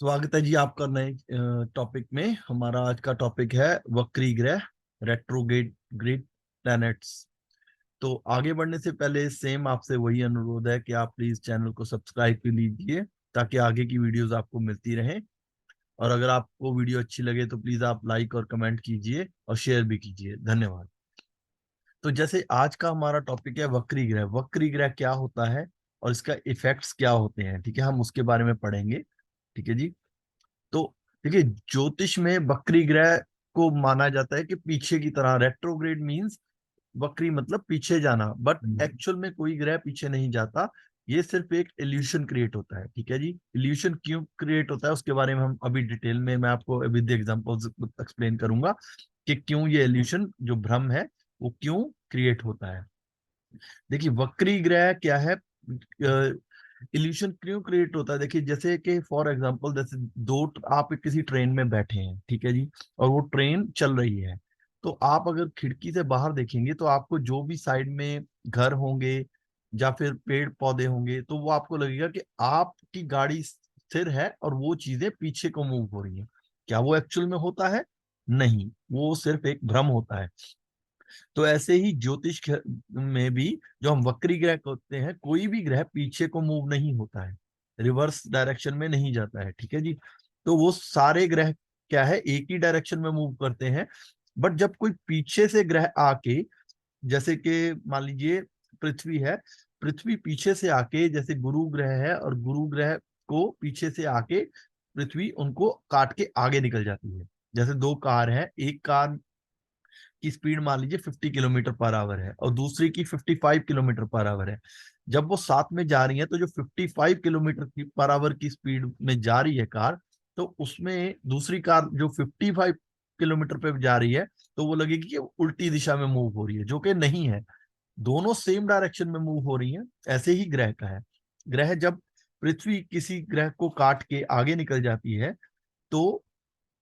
स्वागत है जी आपका नए टॉपिक में। हमारा आज का टॉपिक है वक्री ग्रह, रेट्रोग्रेड ग्रेड प्लैनेट्स। तो आगे बढ़ने से पहले सेम आपसे वही अनुरोध है कि आप प्लीज चैनल को सब्सक्राइब कर लीजिए ताकि आगे की वीडियोस आपको मिलती रहें। और अगर आपको वीडियो अच्छी लगे तो प्लीज आप लाइक और कमेंट कीजिए और शेयर भी कीजिए। धन्यवाद। तो जैसे आज का हमारा टॉपिक है वक्री ग्रह। वक्री ग्रह क्या होता है और इसका इफेक्ट्स क्या होते हैं, ठीक है, हम उसके बारे में पढ़ेंगे। ठीक है जी। तो देखिए, ज्योतिष में वक्री ग्रह को माना जाता है कि पीछे की तरह, रेट्रोग्रेड मींस वक्री मतलब पीछे जाना, बट एक्चुअल में कोई ग्रह पीछे नहीं जाता। ये सिर्फ एक इल्यूशन क्रिएट होता है। ठीक है जी। इल्यूशन क्यों क्रिएट होता है उसके बारे में हम अभी डिटेल में मैं आपको विद एग्जांपल्स एक्सप्लेन करूंगा कि क्यों ये इल्यूशन जो भ्रम है वो क्यों क्रिएट होता है। देखिए, वक्री ग्रह क्या है, इल्यूशन क्यों क्रिएट होता है। देखिए, जैसे कि फॉर एग्जांपल, जैसे आप किसी ट्रेन में बैठे हैं, ठीक है जी, और वो ट्रेन चल रही है। तो आप अगर खिड़की से बाहर देखेंगे तो आपको जो भी साइड में घर होंगे या फिर पेड़ पौधे होंगे तो वो आपको लगेगा कि आपकी गाड़ी स्थिर है और वो चीजें पीछे को मूव हो रही है। क्या वो एक्चुअल में होता है? नहीं, वो सिर्फ एक भ्रम होता है। तो ऐसे ही में भी जो हम वक्री ग्रह कहते हैं, कोई भी ग्रह पीछे को मूव नहीं होता है, रिवर्स डायरेक्शन में नहीं जाता है। ठीक है जी। तो वो सारे ग्रह क्या है, एक ही डायरेक्शन में मूव करते हैं। बट जब कोई पीछे से ग्रह आके, जैसे कि मान लीजिए पृथ्वी है, पृथ्वी पीछे से आके, जैसे गुरु ग्रह है और गुरु ग्रह को पीछे से आके पृथ्वी उनको काट के आगे निकल जाती है। जैसे दो कार है, एक कार की स्पीड मान लीजिए 50 किलोमीटर पर आवर है और दूसरी की 55 किलोमीटर पर आवर है। जब वो साथ में जा रही है तो जो 55 किलोमीटर पर आवर की स्पीड में जा रही है कार, तो उसमें दूसरी कार जो 55 किलोमीटर पे जा रही है, तो वो लगेगी कि वो उल्टी दिशा में मूव हो रही है, जो कि नहीं है। दोनों सेम डायरेक्शन में मूव हो रही हैं। ऐसे ही ग्रह का है। ग्रह जब पृथ्वी किसी ग्रह को काट के आगे निकल जाती है तो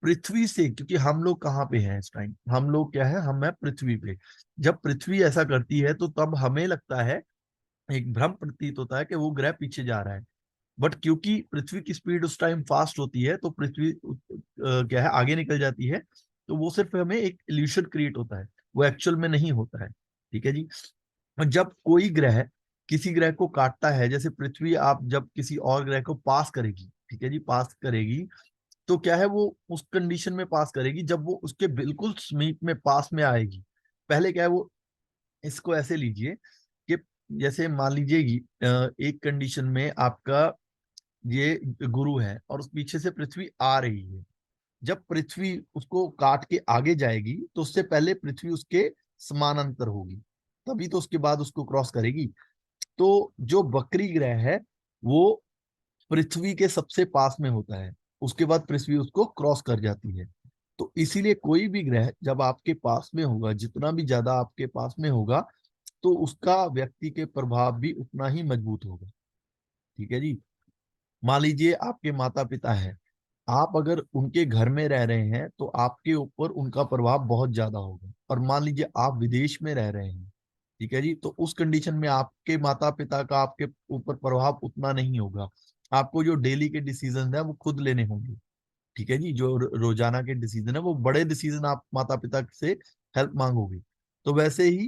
पृथ्वी से, क्योंकि हम लोग कहाँ पे हैं इस टाइम, हम लोग क्या है, हम है पृथ्वी पे। जब पृथ्वी ऐसा करती है तो तब हमें लगता है, एक भ्रम प्रतीत होता है कि वो ग्रह पीछे जा रहा है। बट क्योंकि पृथ्वी की स्पीड उस टाइम फास्ट होती है तो पृथ्वी क्या है, आगे निकल जाती है। तो वो सिर्फ हमें एक इल्यूशन क्रिएट होता है, वो एक्चुअल में नहीं होता है। ठीक है जी। और जब कोई ग्रह किसी ग्रह को काटता है, जैसे पृथ्वी आप जब किसी और ग्रह को पास करेगी, ठीक है जी, पास करेगी, तो क्या है, वो उस कंडीशन में पास करेगी जब वो उसके बिल्कुल समीप में पास में आएगी। पहले क्या है, वो इसको ऐसे लीजिए कि जैसे मान लीजिए एक कंडीशन में आपका ये गुरु है और उस पीछे से पृथ्वी आ रही है। जब पृथ्वी उसको काट के आगे जाएगी तो उससे पहले पृथ्वी उसके समानांतर होगी, तभी तो उसके बाद उसको क्रॉस करेगी। तो जो वक्री ग्रह है वो पृथ्वी के सबसे पास में होता है, उसके बाद पृथ्वी उसको क्रॉस कर जाती है। तो इसीलिए कोई भी ग्रह जब आपके पास में होगा, जितना भी ज्यादा आपके पास में होगा, तो उसका व्यक्ति के प्रभाव भी उतना ही मजबूत होगा। ठीक है जी। मान लीजिए आपके माता पिता है, आप अगर उनके घर में रह रहे हैं तो आपके ऊपर उनका प्रभाव बहुत ज्यादा होगा। और मान लीजिए आप विदेश में रह रहे हैं, ठीक है जी, तो उस कंडीशन में आपके माता पिता का आपके ऊपर प्रभाव उतना नहीं होगा। आपको जो डेली के डिसीजन है वो खुद लेने होंगे। ठीक है जी। जो रोजाना के डिसीजन है वो बड़े डिसीजन आप माता पिता से हेल्प मांगोगे। तो वैसे ही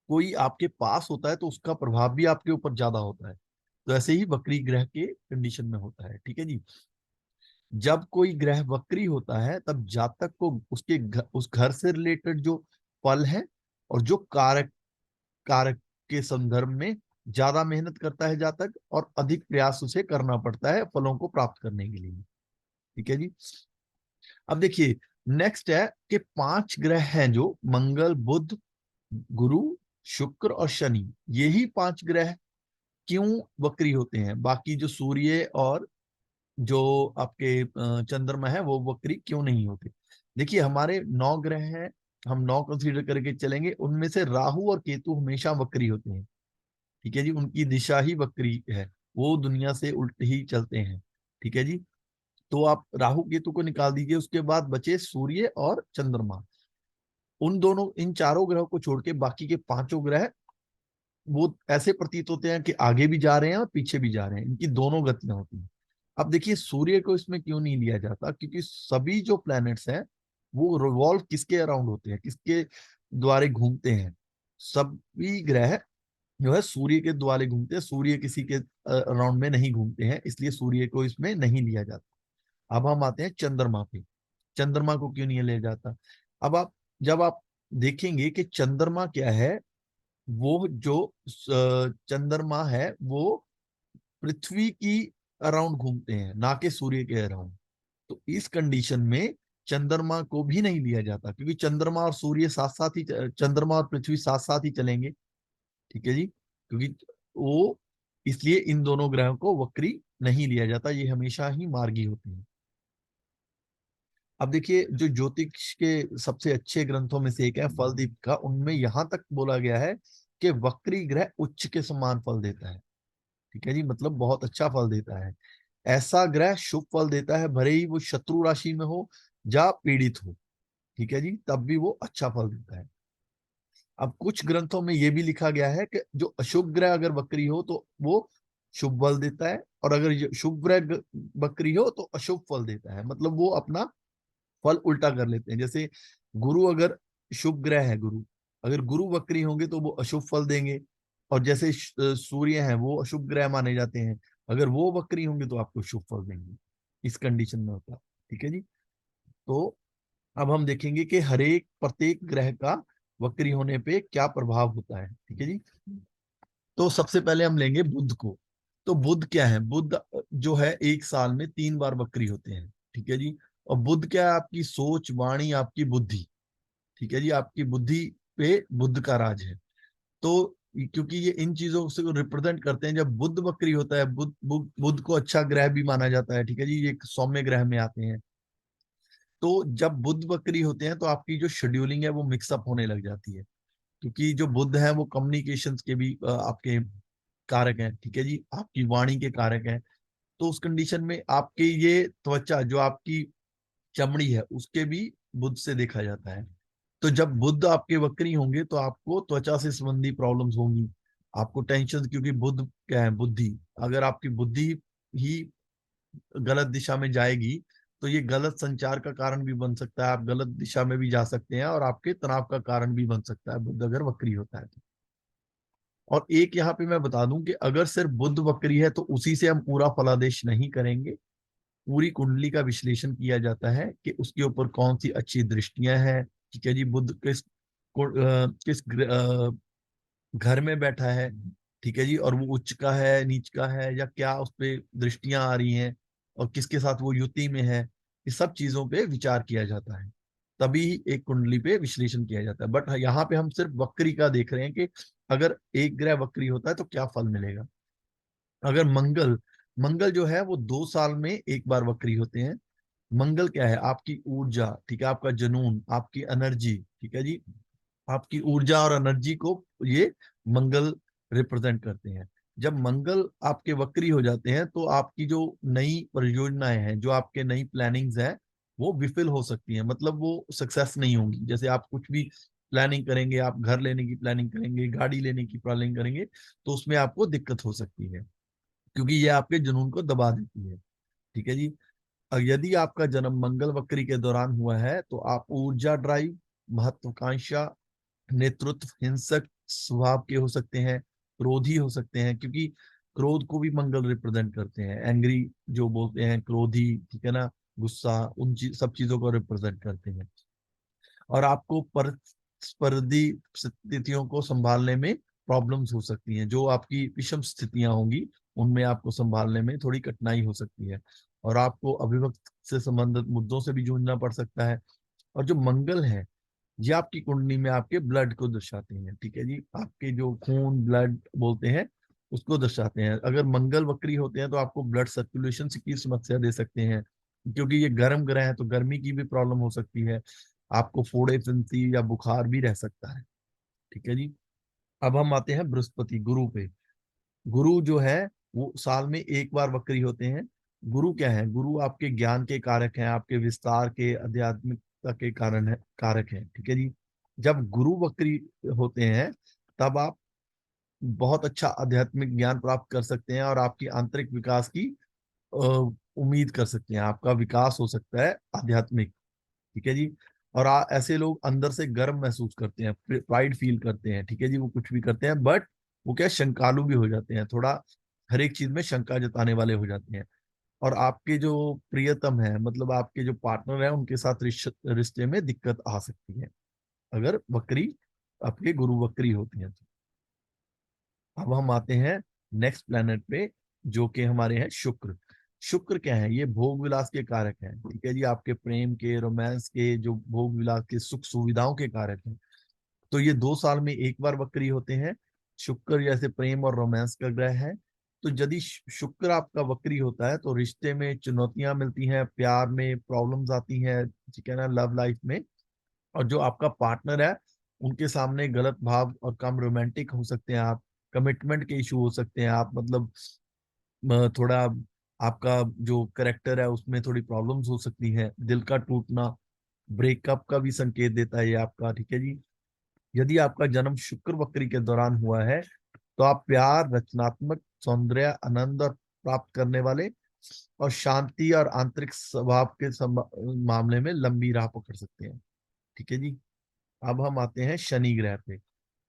कोई आपके पास होता है तो उसका प्रभाव भी आपके ऊपर ज्यादा होता है। तो ऐसे ही वक्री ग्रह के कंडीशन में होता है। ठीक है जी। जब कोई ग्रह वक्री होता है तब जातक को उस घर से रिलेटेड जो फल है और जो कारक कारक के संदर्भ में ज्यादा मेहनत करता है जातक, और अधिक प्रयास उसे करना पड़ता है फलों को प्राप्त करने के लिए। ठीक है जी। अब देखिए, नेक्स्ट है कि 5 ग्रह हैं जो मंगल, बुध, गुरु, शुक्र और शनि। यही 5 ग्रह क्यों वक्री होते हैं? बाकी जो सूर्य और जो आपके चंद्रमा है वो वक्री क्यों नहीं होते? देखिए, हमारे 9 ग्रह हैं, हम 9 कंसीडर करके चलेंगे, उनमें से राहु और केतु हमेशा वक्री होते हैं। ठीक है जी। उनकी दिशा ही वक्री है, वो दुनिया से उल्ट ही चलते हैं। ठीक है जी। तो आप राहु केतु को निकाल दीजिए, उसके बाद बचे सूर्य और चंद्रमा। उन दोनों, इन चारों ग्रहों को छोड़ के बाकी के पांचों ग्रह वो ऐसे प्रतीत होते हैं कि आगे भी जा रहे हैं और पीछे भी जा रहे हैं, इनकी दोनों गतियां होती हैं। अब देखिए सूर्य को इसमें क्यों नहीं लिया जाता, क्योंकि सभी जो प्लैनेट्स हैं वो रिवॉल्व किसके अराउंड होते हैं, किसके द्वारे घूमते हैं। सभी ग्रह जो है सूर्य के द्वारे घूमते हैं, सूर्य किसी के अराउंड में नहीं घूमते हैं, इसलिए सूर्य को इसमें नहीं लिया जाता। अब हम आते हैं चंद्रमा पे। चंद्रमा को क्यों नहीं लिया जाता? अब आप जब आप देखेंगे कि चंद्रमा क्या है, वो जो चंद्रमा है वो पृथ्वी की अराउंड घूमते हैं, ना कि सूर्य के अराउंड। तो इस कंडीशन में चंद्रमा को भी नहीं लिया जाता, क्योंकि चंद्रमा और सूर्य साथ साथ ही, चंद्रमा और पृथ्वी साथ साथ ही चलेंगे। ठीक है जी, क्योंकि वो, इसलिए इन दोनों ग्रहों को वक्री नहीं लिया जाता, ये हमेशा ही मार्गी होते हैं। अब देखिए जो ज्योतिष के सबसे अच्छे ग्रंथों में से एक है फलदीप का, उनमें यहां तक बोला गया है कि वक्री ग्रह उच्च के समान फल देता है। ठीक है जी, मतलब बहुत अच्छा फल देता है। ऐसा ग्रह शुभ फल देता है, भले ही वो शत्रु राशि में हो या पीड़ित हो। ठीक है जी, तब भी वो अच्छा फल देता है। अब कुछ ग्रंथों में यह भी लिखा गया है कि जो अशुभ ग्रह अगर वक्री हो तो वो शुभ फल देता है, और अगर शुभ ग्रह वक्री हो तो अशुभ फल देता है, मतलब वो अपना फल उल्टा कर लेते हैं। जैसे गुरु अगर शुभ ग्रह है, गुरु अगर गुरु वक्री होंगे तो वो अशुभ फल देंगे, और जैसे सूर्य हैं वो अशुभ ग्रह माने जाते हैं, अगर वो वक्री होंगे तो आपको शुभ फल देंगे। इस कंडीशन में होता है। ठीक है जी। तो अब हम देखेंगे कि हर एक प्रत्येक ग्रह का वक्री होने पे क्या प्रभाव होता है। ठीक है जी। तो सबसे पहले हम लेंगे बुध को। तो बुध क्या है? बुध जो है एक साल में 3 बार वक्री होते हैं। ठीक है जी। और बुध क्या है? आपकी सोच, वाणी, आपकी बुद्धि। ठीक है जी, आपकी बुद्धि पे बुध का राज है। तो क्योंकि ये इन चीजों से रिप्रेजेंट करते हैं, जब बुध वक्री होता है, बुध बुध बुध को अच्छा ग्रह भी माना जाता है। ठीक है जी, ये एक सौम्य ग्रह में आते हैं। तो जब बुध वक्री होते हैं तो आपकी जो शेड्यूलिंग है वो मिक्सअप होने लग जाती है, क्योंकि जो बुध है वो कम्युनिकेशन के भी आपके कारक हैं। ठीक है जी, आपकी वाणी के कारक हैं। तो उस कंडीशन में आपके ये त्वचा, जो आपकी चमड़ी है, उसके भी बुध से देखा जाता है। तो जब बुध आपके वक्री होंगे तो आपको त्वचा से संबंधी प्रॉब्लम्स होंगी, आपको टेंशन, क्योंकि बुध क्या है? बुद्धि। अगर आपकी बुद्धि ही गलत दिशा में जाएगी तो ये गलत संचार का कारण भी बन सकता है, आप गलत दिशा में भी जा सकते हैं, और आपके तनाव का कारण भी बन सकता है बुध अगर वक्री होता है तो। और एक यहाँ पे मैं बता दूं कि अगर सिर्फ बुध वक्री है तो उसी से हम पूरा फलादेश नहीं करेंगे। पूरी कुंडली का विश्लेषण किया जाता है कि उसके ऊपर कौन सी अच्छी दृष्टियां हैं। ठीक है जी, बुध किस घर में बैठा है। ठीक है जी, और वो उच्च का है, नीच का है, या क्या उस पे दृष्टियां आ रही हैं, और किसके साथ वो युति में है। इस सब चीजों पे विचार किया जाता है, तभी एक कुंडली पे विश्लेषण किया जाता है। बट यहाँ पे हम सिर्फ वक्री का देख रहे हैं कि अगर एक ग्रह वक्री होता है तो क्या फल मिलेगा। अगर मंगल, मंगल जो है वो 2 साल में एक बार वक्री होते हैं। मंगल क्या है? आपकी ऊर्जा। ठीक है, आपका जुनून, आपकी एनर्जी। ठीक है जी, आपकी ऊर्जा और एनर्जी को ये मंगल रिप्रेजेंट करते हैं। जब मंगल आपके वक्री हो जाते हैं तो आपकी जो नई परियोजनाएं हैं, जो आपके नई प्लानिंग्स हैं, वो विफल हो सकती हैं, मतलब वो सक्सेस नहीं होंगी। जैसे आप कुछ भी प्लानिंग करेंगे, आप घर लेने की प्लानिंग करेंगे, गाड़ी लेने की प्लानिंग करेंगे, तो उसमें आपको दिक्कत हो सकती है, क्योंकि ये आपके जुनून को दबा देती है। ठीक है जी। और यदि आपका जन्म मंगल वक्री के दौरान हुआ है तो आप ऊर्जा, ड्राइव, महत्वाकांक्षा, नेतृत्व, हिंसक स्वभाव के हो सकते हैं, क्रोधी हो सकते हैं, क्योंकि क्रोध को भी मंगल रिप्रेजेंट करते हैं, एंग्री जो बोलते हैं, क्रोधी। ठीक है ना, गुस्सा, सब चीजों को रिप्रेजेंट करते हैं। और आपको प्रतिस्पर्धी स्थितियों को संभालने में प्रॉब्लम्स हो सकती हैं, जो आपकी विषम स्थितियां होंगी उनमें आपको संभालने में थोड़ी कठिनाई हो सकती है, और आपको अभिव्यक्त से संबंधित मुद्दों से भी जूझना पड़ सकता है। और जो मंगल है, ये आपकी कुंडली में आपके ब्लड को दर्शाते हैं। ठीक है जी, आपके जो खून, ब्लड बोलते हैं, उसको दर्शाते हैं। अगर मंगल वक्री होते हैं तो आपको ब्लड सर्कुलेशन की समस्या दे सकते हैं, क्योंकि ये गर्म ग्रह है तो गर्मी की भी प्रॉब्लम हो सकती है। आपको फोड़े, फिंसी या बुखार भी रह सकता है। ठीक है जी। अब हम आते हैं बृहस्पति, गुरु पे। गुरु जो है वो साल में एक बार वक्री होते हैं। गुरु क्या है? गुरु आपके ज्ञान के कारक हैं, आपके विस्तार के, आध्यात्मिकता के कारण है, कारक है। ठीक है जी। जब गुरु वक्री होते हैं तब आप बहुत अच्छा आध्यात्मिक ज्ञान प्राप्त कर सकते हैं, और आपकी आंतरिक विकास की उम्मीद कर सकते हैं, आपका विकास हो सकता है आध्यात्मिक। ठीक है जी। और ऐसे लोग अंदर से गर्व महसूस करते हैं, प्राइड फील करते हैं। ठीक है जी, वो कुछ भी करते हैं बट वो क्या शंकालु भी हो जाते हैं, थोड़ा हर एक चीज में शंका जताने वाले हो जाते हैं। और आपके जो प्रियतम है, मतलब आपके जो पार्टनर है, उनके साथ रिश्ते में दिक्कत आ सकती है अगर वक्री, आपके गुरु वक्री होती है तो। अब हम आते हैं नेक्स्ट प्लेनेट पे, जो कि हमारे हैं शुक्र। शुक्र क्या है? ये भोग विलास के कारक हैं। ठीक है जी, आपके प्रेम के, रोमांस के, जो भोग विलास के, सुख सुविधाओं के कारक हैं। तो ये 2 साल में एक बार वक्री होते हैं। शुक्र जैसे प्रेम और रोमांस का ग्रह है। तो यदि शुक्र आपका वक्री होता है तो रिश्ते में चुनौतियां मिलती हैं, प्यार में प्रॉब्लम्स आती हैं, ठीक है ना, लव लाइफ में। और जो आपका पार्टनर है, उनके सामने गलत भाव और कम रोमांटिक हो सकते हैं आप। कमिटमेंट के इशू हो सकते हैं आप, मतलब थोड़ा आपका जो करेक्टर है उसमें थोड़ी प्रॉब्लम्स हो सकती हैं, दिल का टूटना, ब्रेकअप का भी संकेत देता है ये आपका। ठीक है जी। यदि आपका जन्म शुक्र वक्री के दौरान हुआ है तो आप प्यार, रचनात्मक, सौंदर्य, आनंद और प्राप्त करने वाले और शांति और आंतरिक स्वभाव के मामले में लंबी राह पकड़ सकते हैं। ठीक है जी। अब हम आते हैं शनि ग्रह पे।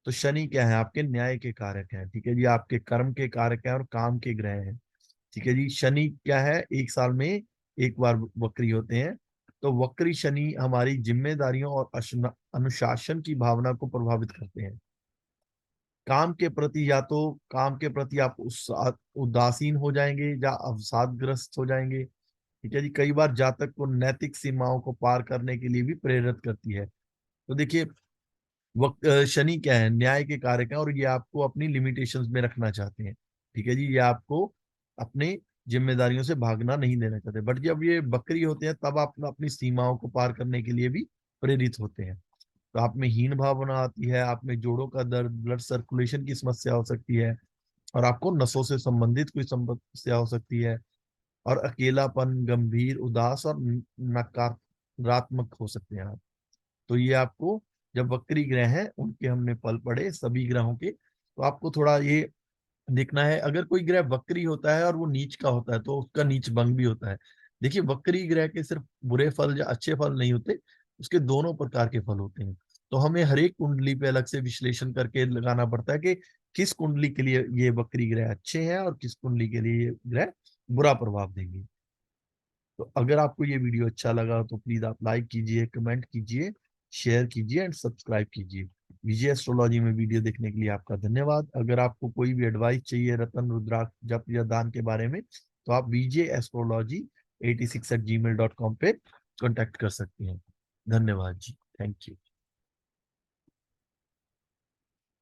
तो शनि क्या है? आपके न्याय के कारक हैं। ठीक है जी, आपके कर्म के कारक हैं और काम के ग्रह हैं। ठीक है जी। शनि क्या है? 1 साल में एक बार वक्री होते हैं। तो वक्री शनि हमारी जिम्मेदारियों और अनुशासन की भावना को प्रभावित करते हैं। काम के प्रति, या तो काम के प्रति आप उदासीन हो जाएंगे या अवसादग्रस्त हो जाएंगे। ठीक है जी। कई बार जातक को नैतिक सीमाओं को पार करने के लिए भी प्रेरित करती है। तो देखिए, शनि क्या है? न्याय के कारक है, और ये आपको अपनी लिमिटेशंस में रखना चाहते हैं। ठीक है जी, ये आपको अपने जिम्मेदारियों से भागना नहीं देना चाहते। बट जब ये बकरी होते हैं तब आप अपनी सीमाओं को पार करने के लिए भी प्रेरित होते हैं। तो आप में हीन भावना आती है, आप में जोड़ों का दर्द, ब्लड सर्कुलेशन की समस्या हो सकती है, और आपको नसों से संबंधित कोई समस्या हो सकती है। और अकेलापन, गंभीर, उदास और नकारात्मक हो सकते हैं आप। तो ये आपको, जब वक्री ग्रह हैं उनके हमने फल पढ़े सभी ग्रहों के, तो आपको थोड़ा ये देखना है। अगर कोई ग्रह वक्री होता है और वो नीच का होता है तो उसका नीच भंग भी होता है। देखिए, वक्री ग्रह के सिर्फ बुरे फल या अच्छे फल नहीं होते, उसके दोनों प्रकार के फल होते हैं। तो हमें हर एक कुंडली पे अलग से विश्लेषण करके लगाना पड़ता है कि किस कुंडली के लिए ये वक्री ग्रह अच्छे हैं और किस कुंडली के लिए ये ग्रह बुरा प्रभाव देंगे। तो अगर आपको ये वीडियो अच्छा लगा तो प्लीज आप लाइक कीजिए, कमेंट कीजिए, शेयर कीजिए एंड सब्सक्राइब कीजिए। विजय एस्ट्रोलॉजी में वीडियो देखने के लिए आपका धन्यवाद। अगर आपको कोई भी एडवाइस चाहिए रतन, रुद्राक्ष, जप या दान के बारे में, तो आप विजय एस्ट्रोलॉजी 86@gmail.com पे कॉन्टेक्ट कर सकते हैं। धन्यवाद जी। Thank you.